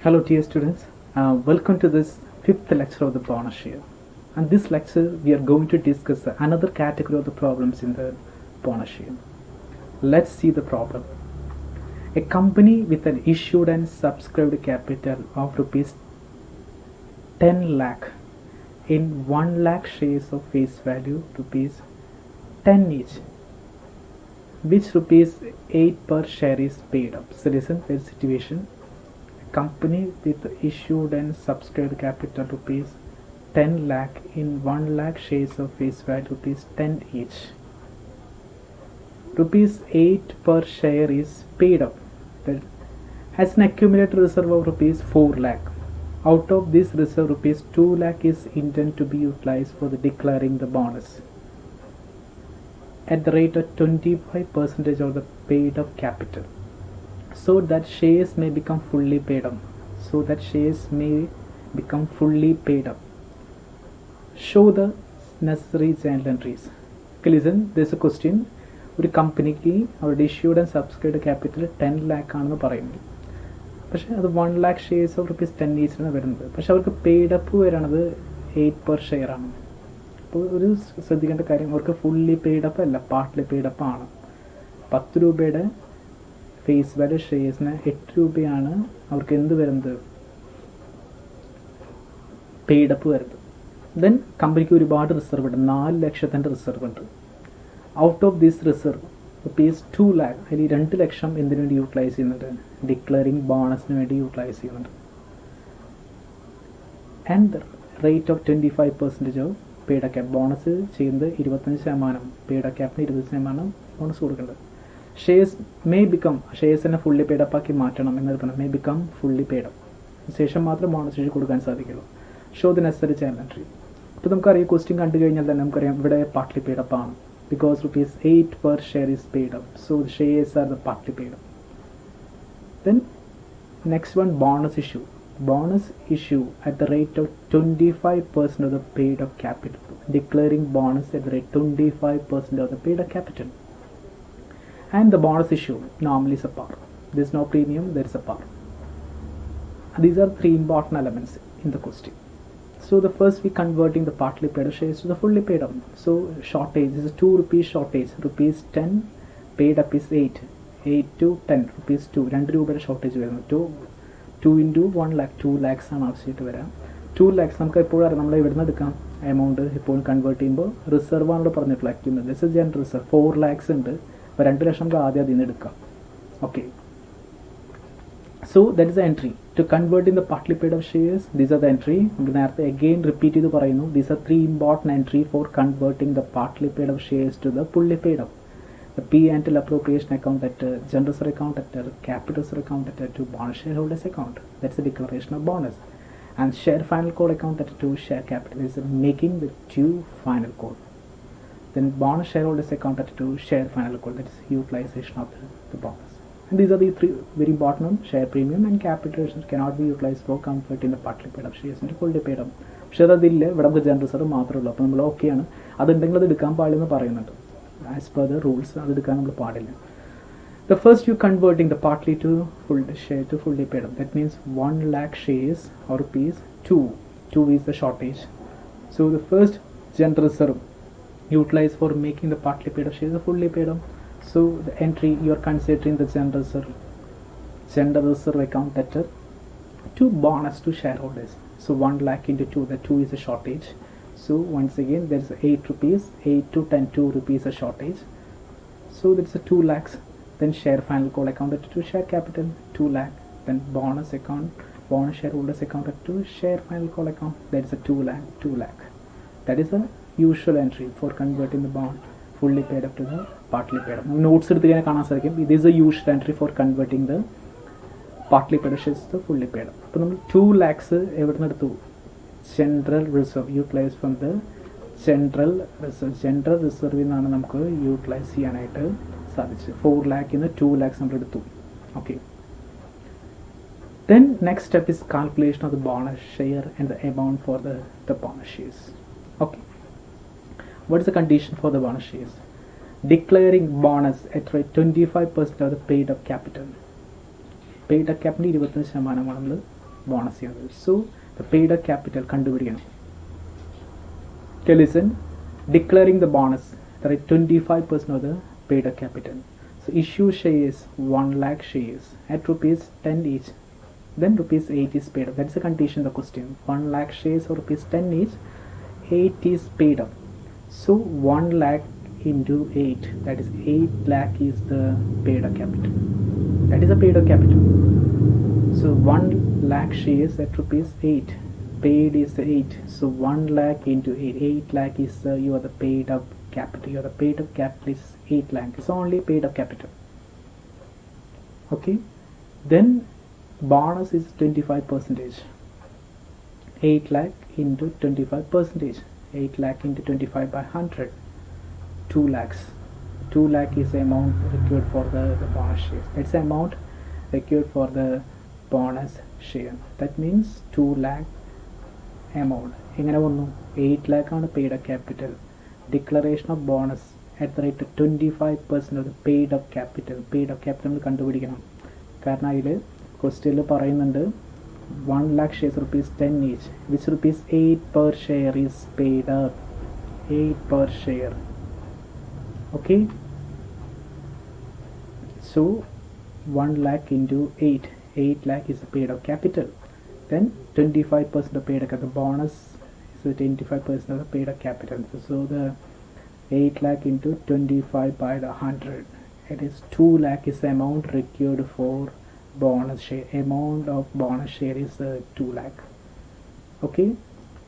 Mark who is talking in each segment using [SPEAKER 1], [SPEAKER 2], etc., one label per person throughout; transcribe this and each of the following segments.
[SPEAKER 1] Hello dear students, welcome to this fifth lecture of the bonus share. And this lecture we are going to discuss another category of the problems in the bonus share. Let's see the problem. A company with an issued and subscribed capital of rupees 10 lakh in 1 lakh shares of face value rupees 10 each, which rupees 8 per share is paid up. So listen to the situation. Company with issued and subscribed capital rupees 10 lakh in 1 lakh shares of face value rupees 10 each. Rupees 8 per share is paid up. That has an accumulated reserve of rupees 4 lakh. Out of this reserve, rupees 2 lakh is intended to be utilized for the declaring the bonus at the rate of 25% of the paid up capital, so that shares may become fully paid up. Show the necessary journal entries. Okay, listen, there's a question. ഒരു കമ്പനിക്ക് അവരുടെ issued and subscribe capital 10 lakh ആണെന്ന് പറയുന്നത്, പക്ഷേ അത് 1 lakh shares of rupees 10 ഈച്ചാണ് വരുന്നത്. പക്ഷെ അവർക്ക് പെയ്ഡ് അപ്പ് വരണത് 8 per share ആണ്. അപ്പോൾ ഒരു ശ്രദ്ധിക്കേണ്ട കാര്യം, അവർക്ക് ഫുള്ളി പെയ്ഡ് അപ്പ് അല്ല, പാർട്ട്ലി പെയ്ഡ് അപ്പ് ആണ്. 10 രൂപയുടെ ഫേസ് വാല്യൂ ഷെയർസിന് 8 രൂപയാണ് അവർക്ക് എന്ത് വരുന്നത്, പെയ്ഡ് അപ്പ് വരുന്നത്. ദെൻ കമ്പനിക്ക് ഒരുപാട് റിസർവ് ഉണ്ട്, 4 ലക്ഷത്തിൻ്റെ റിസർവ് ഉണ്ട്. Out of this reserve rupees 2 lakh, അതിൽ 2 ലക്ഷം എന്തിനു വേണ്ടി യൂട്ടിലൈസ് ചെയ്യുന്നുണ്ട്, ഡിക്ലെയറിംഗ് ബോണസിന് വേണ്ടി യൂട്ടിലൈസ് ചെയ്യുന്നുണ്ട്. And rate of 25% of paid cap, bonus ചെയ്യുന്നത് 25%, പെയ്ഡ് ക്യാപ്പിന് 20% ബോണസ് കൊടുക്കേണ്ടത്. ഷെയർസ് മേ ബിക്കം, ഷെയർസിനെ ഫുള്ളി പെയ്ഡപ്പ് ആക്കി മാറ്റണം എന്നത് പറഞ്ഞാൽ മേ ബിക്കം ഫുള്ളി പെയ്ഡപ്പ്, ശേഷം മാത്രം ബോണസ് ഇഷ്യൂ കൊടുക്കാൻ സാധിക്കുള്ളൂ. Show the necessary channel entry. ഇപ്പോൾ നമുക്കറിയാം, ക്വസ്റ്റ്യൻ കണ്ടു കഴിഞ്ഞാൽ തന്നെ നമുക്കറിയാം ഇവിടെ പാർട്ട്ലി പെയ്ഡപ്പ് ആണ്, because rupees 8 per share is paid up, so the shares are the partly paid up. Then next one, bonus issue at the rate of 25% of the paid up capital, declaring bonus at the rate 25% of the paid up capital. And the bonus issue normally is a par. There is no premium, there is a par. These are three important elements in the question. So the first, we converting the partly paid up shares to the fully paid up. So shortage, this is 2 rupees shortage, rupees 10, paid up is 8 to 10, rupees 2, 2 രൂപയുടെ shortage വരുന്നു. 2 into 1 lakh, 2 lakhs ആണ് ആവശ്യമായിട്ട് വരാം. 2 lakhs നമുക്ക് എപ്പോഴും അറിയാം, നമ്മൾ ഇവിടുന്ന് എടുക്കാം എമൗണ്ട്. ഇപ്പോൾ കൺവേർട്ട് ചെയ്യുമ്പോൾ റിസർവ് ആണല്ലോ പറഞ്ഞിട്ടുള്ള accumulate, this is general reserve 4 lakhs ഉണ്ട്. അപ്പോൾ 2 ലക്ഷം നമുക്ക് ആദ്യം അതിൽ നിന്ന് എടുക്കാം. Okay, so that is the entry to convert in the partly paid up shares. These are the entry. Again repeat ഇത് പറയുന്നു, these are 3 important entry for converting the partly paid up shares to the fully paid up. The P&L appropriation account at general reserve account at capital reserve account at to bonus shareholders account, that's the declaration of bonus. And share final call account at to share capital is making the 2 final call. Then bonus shareholders account at to share final call, that is utilization of the bonus. And these are the 3 very important ones. Share premium and capital cannot be utilized for converting the partly paid up shares into fully paid up. പക്ഷേ അതില്ല, ഇവിടെ നമുക്ക് general reserve മാത്രമേ ഉള്ളൂ. അപ്പോൾ നമ്മൾ ഓക്കെയാണ്, അതുണ്ടെങ്കിൽ അത് എടുക്കാൻ പാടില്ലെന്ന് പറയുന്നുണ്ട്. ആസ് പെർ ദ റൂൾസ് അത് എടുക്കാൻ നമ്മൾ പാടില്ല. The first, you converting the partly to full share to fully paid up. That means 1 lakh shares or rupees 2 is the shortage. So the first general reserve utilized for making the partly paid up shares are fully paid up. So the entry, you are considering the general reserve account debtor to bonus to shareholders. So 1 lakh into 2, the 2 is a shortage. So once again there is 8 rupees, 8 to 10, 2 rupees a shortage. So there is a 2 lakhs. Then share final call account debtor to share capital 2 lakh. Then bonus shareholders account to share final call account, that is a 2 lakh. That is a usual entry for converting the bond fully paid up to the partly paid up. Notes എടുത്ത് കഴിഞ്ഞാൽ കാണാൻ സാധിക്കും, ഇത് is a usual entry for converting the partly paid shares to fully paid up. അപ്പോൾ നമ്മൾ 2 lakhs എവിടെ നിന്ന് എടുത്തു, general reserve, utilise from the general റിസർവിൽ നിന്നാണ് നമുക്ക് യൂട്ടിലൈസ് ചെയ്യാനായിട്ട് സാധിച്ചത്. 4 lakh നിന്ന് 2 lakhs നമ്മൾ എടുത്തു. Okay, then next step is calculation of the bonus share and the amount for the bonus shares. Okay, what is the condition for the bonus shares? Declaring bonus at rate 25% of the paid up capital. Paid up capital 25% നമ്മൾ bonus ചെയ്യുന്നത്. So the paid up capital കണ്ടുപിടിക്കണം. Okay, listen. Declaring the bonus, there are 25% of the paid up capital. So issue shares 1 lakh shares at rupees 10 each. Then rupees 8 is paid up. That's the condition of the question. 1 lakh shares or rupees 10 each, 8 is paid up. So 1 lakh into 8, that is 8 lakh is the paid up capital. That is the paid up capital. So 1 lakh shares at rupees 8. Paid is 8, so 1 lakh into 8 lakh is you are the paid up capital. Your paid up capital is 8 lakh. It's only paid up capital. Okay, then bonus is 25%. 8 lakh into 25%. 8 lakh into 25 by 100. 2 lakhs. 2 lakh is the amount required for the bonus share. That's the amount required for the bonus share. That means 2 lakh amount. എങ്ങനെ വന്നു? 8 lakh ആണ് paid up capital. Declaration of bonus at the rate 25% of the paid up capital. Paid up capital നമ്മൾ കണ്ടുപിടിക്കണം. കാരണം അതിൽ ക്വസ്റ്റ്യനിൽ പറയുന്നുണ്ട് 1 lakh shares rupees 10 each, which rupees 8 per share is paid up. 8 per share. Okay, so 1 lakh into 8 lakh is the paid up capital. Then 25% of paid up capital. The bonus is the 25% of the paid up capital. So the 8 lakh into 25 by the 100, it is 2 lakh is the amount required for bonus share. Amount of bonus share is 2 lakh. Okay,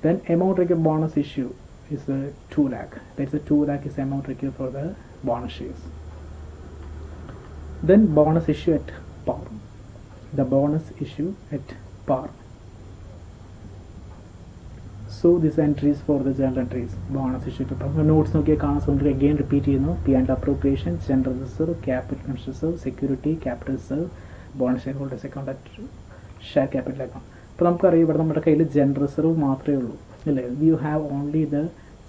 [SPEAKER 1] then amount required bonus issue is 2 lakh. That's the 2 lakh is the amount required for the bonus shares. Then bonus issue at par. The bonus issue at par. So this entries for the journal entries. Bonus issue to par. Notes നോക്കിയാൽ കാണാൻ സാധിക്കും. Again repeat ചെയ്യുന്നു. P&L appropriation, general reserve, capital reserve, security, capital reserve, bonus shareholders account at share capital account. അപ്പോൾ നമുക്കറിയാം ഇവിടെ നമ്മുടെ കയ്യിൽ general reserve മാത്രമേ ഉള്ളൂ അല്ലേ. You have only the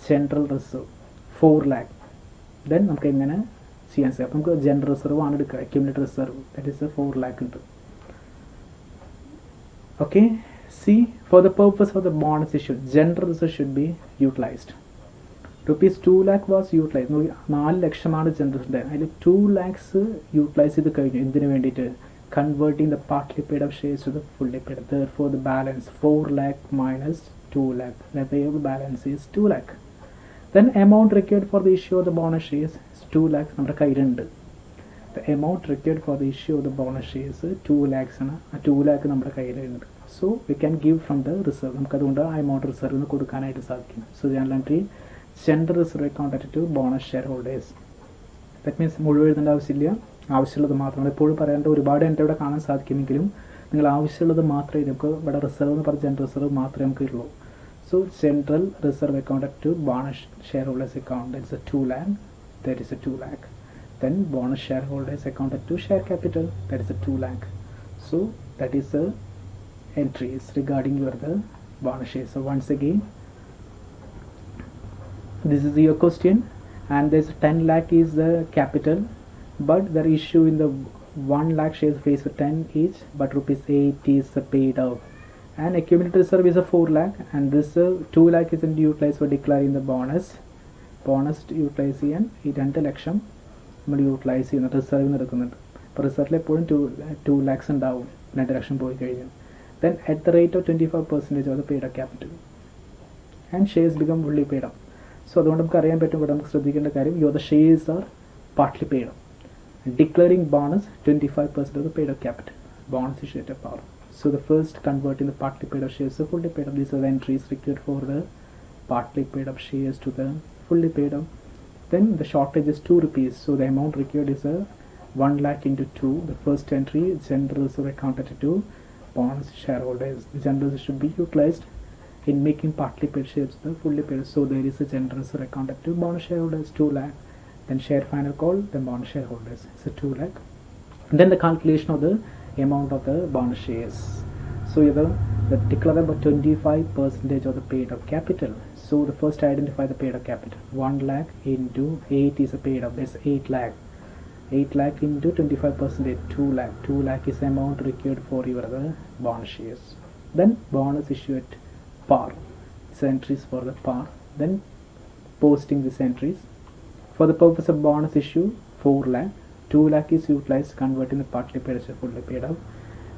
[SPEAKER 1] general reserve 4 lakh. Then നമുക്ക് എങ്ങനെ ചെയ്യാൻ സാധിക്കും? നമുക്ക് ജനറൽ റിസർവ് ആണ് എടുക്കുക. Accumulated reserve that is 4 lakh ഉണ്ട്. Okay, see, for the purpose of the bonus issue, general reserve should be utilized. Rupees 2 lakh was utilized. 4 ലക്ഷമാണ് general. അതിൽ 2 lakhs യൂട്ടിലൈസ് ചെയ്ത് കഴിഞ്ഞു. എന്തിനു വേണ്ടിയിട്ട്? Converting the partly paid up shares to the fully paid up. Therefore the balance 4 lakh minus 2 lakh. The payable balance is 2 lakh. Then amount required for the issue of the bonus shares is 2 lakhs. നമ്മുടെ കയ്യിലുണ്ട്. The amount required for the issue of the bonus shares 2 lakhs ആണ്. ആ 2 lakh നമ്മുടെ കയ്യിലുണ്ട്. So we can give from the reserve. നമുക്കതുകൊണ്ട് ആ amount റിസർവിന് കൊടുക്കാനായിട്ട് സാധിക്കും. So journal entry general reserve account to bonus shareholders. That means മുഴുവൻ എഴുതേണ്ട ആവശ്യമില്ല. ആവശ്യമുള്ളത് മാത്രമാണ്. എപ്പോഴും പറയേണ്ട ഒരുപാട് എൻ്റെ ഇവിടെ കാണാൻ സാധിക്കുമെങ്കിലും നിങ്ങൾ ആവശ്യമുള്ളത് മാത്രമേ നമുക്ക് ഇവിടെ റിസർവ് എന്ന് പറഞ്ഞ ജനറൽ റിസർവ് മാത്രമേ നമുക്ക് ഉള്ളൂ. So general reserve account to bonus share holders account that is 2 lakh. That is 2 lakh. Then bonus shareholders account to share capital, that is 2 lakh. So that is the entries regarding your the bonus shares. So once again, this is your question, and there's 10 lakh is the capital, but the issue in the 1 lakh shares face for 10 each, but rupees 8 is paid out, and accumulated reserve is 4 lakh, and this 2 lakh is utilized for declaring the bonus utilize ചെയ്യാൻ ഈ 2 ലക്ഷം നമ്മൾ utilise ചെയ്യുന്ന റിസർവിൽ നിന്ന് എടുക്കുന്നുണ്ട്. അപ്പോൾ റിസർവിൽ എപ്പോഴും 2 lakhs ഉണ്ടാവും 2 ലക്ഷം പോയി കഴിഞ്ഞു. Then at the rate of 25% of the paid up capital, and shares become fully paid up. So അതുകൊണ്ട് നമുക്ക് അറിയാൻ പറ്റും, ഇവിടെ നമുക്ക് ശ്രദ്ധിക്കേണ്ട കാര്യം, the shares are partly paid up. Declaring bonus 25% of the paid up capital. Bonus issue at par. So the first converting the partly paid up shares to fully paid up. These are the entries required for the partly paid up shares to the fully paid up. Then the shortage is 2 rupees. So the amount required is 1 lakh into 2. The first entry general reserve account to bonus shareholders. The general should be utilized in making partly paid shares the fully paid. So there is a general reserve account to bonus shareholders 2 lakh. Then share final call, then bonus shareholders. So 2 lakh. And then the calculation of the amount of the bonus shares. So either the declare about 25% of the paid up capital. So the first identify the paid up capital. 1 lakh into 8 is a paid up. That's 8 lakh. 8 lakh into 25%, 2 lakh. 2 lakh is the amount required for your bonus shares. Then bonus issue at par. It's entries for the par. Then posting these entries. For the purpose of bonus issue, 4 lakh. 2 lakh is utilized converting the partly paid to fully paid out.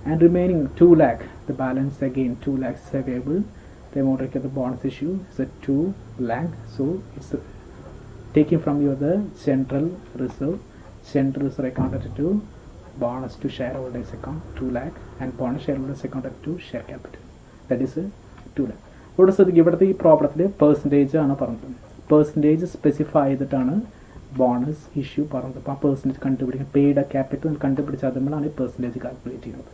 [SPEAKER 1] And remaining 2 lakh, the balance again 2 lakhs is available. The amount of the bonus issue is at 2 lakh. So it's taking from your the central reserve. Central reserve accounted to bonus to shareholders account 2 lakh and bonus shareholders accounted to share capital. That is 2 lakh. What is the given the property percentage on a percentage specify ചെയ്തിട്ടാണ് bonus issue പറഞ്ഞത്. അപ്പോൾ percentage കണ്ടുപിടിക്കാൻ paid capital കണ്ടുപിടിച്ച അതുകൊണ്ടാണ് ഈ percentage calculate ചെയ്യുന്നത്.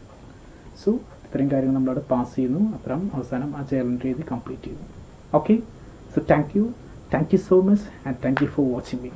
[SPEAKER 1] So ഇത്രയും കാര്യങ്ങൾ നമ്മളവിടെ പാസ് ചെയ്യുന്നു. അത്രയും അവസാനം ആ ജേർണൽ രീതി കംപ്ലീറ്റ് ചെയ്യുന്നു. Okay, so thank you so much and thank you for watching me.